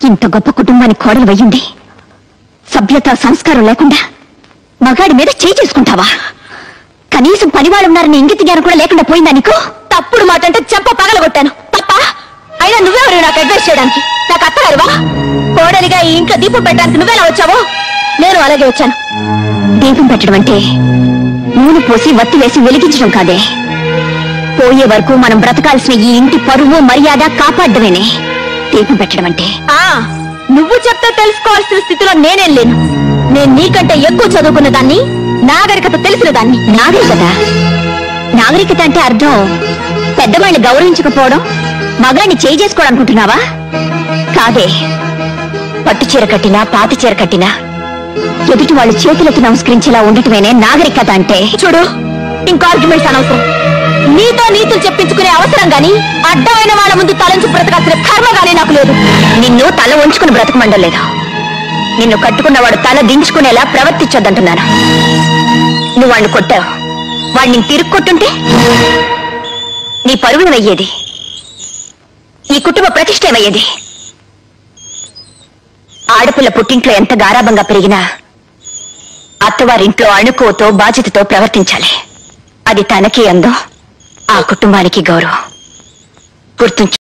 ఇంత గొప్ప కుటుంబానికి కోడలు వయ్యుండి సభ్యత సంస్కారం లేకుండా మగాడి మీద చేయి చేసుకుంటావా? కనీసం పనివాళ్ళున్నారని ఇంగిత జ్ఞానం కూడా లేకుండా పోయిందా నీకు? తప్పుడు మాట అంటే చెంప పగలగొట్టాను తప్ప. అయినా నువ్వెవరు నాకు అడ్వైస్ చేయడానికి? నాకు అత్తగారువా? కోడలిగా ఈ ఇంట్లో దీపం పెట్టడానికి నువ్వెలా వచ్చావో నేను అలాగే వచ్చాను. దీపం పెట్టడం అంటే నూనె పోసి వత్తి వేసి వెలిగించడం కాదే. పోయే వరకు మనం బ్రతకాల్సిన ఈ ఇంటి పరువు మర్యాద కాపాడమేనే దీపం పెట్టడం అంటే. నువ్వు చెప్తే తెలుసుకోవాల్సిన స్థితిలో నేనేం లేను. నేను నీకంటే ఎక్కువ చదువుకున్న దాన్ని, నాగరికత తెలిసిన దాన్ని. నాగరికత అంటే అర్థం పెద్దవాళ్ళని గౌరవించకపోవడం, మగాన్ని చేయి చేసుకోవడం అనుకుంటున్నావా? కాదే. పట్టు చీర కట్టినా పాత చీర కట్టినా ఎదుటి వాళ్ళు చేతులెత్తి నమస్కరించేలా ఉండటమేనే నాగరికత అంటే. చూడు, ఇంకో ఆర్గ్యుమెంట్స్ అనవసరం. నీతో నీతులు చెప్పించుకునే అవసరం గాని అడ్డమైన వాళ్ళ ముందు తలంచు బ్రతకాల్సిన కర్మ గానీ నాకు లేదు. నిన్ను తల ఉంచుకుని బ్రతకమండం లేదు. నిన్ను కట్టుకున్నవాడు తల దించుకునేలా ప్రవర్తించొద్దంటున్నాను. నువ్వు వాడిని కొట్టావు, వాడిని తిరిగి కొట్టుంటే నీ పరువును అయ్యేది, ఈ కుటుంబ ప్రతిష్ట ఏమయ్యేది. ఆడపిల్ల పుట్టింట్లో ఎంత గారాబంగా పెరిగినా అత్తవారింట్లో అణుకువతో బాధ్యతతో ప్రవర్తించాలి. అది తనకి అందం, ఆ కుటుంబానికి గౌరవం. గుర్తుంచు.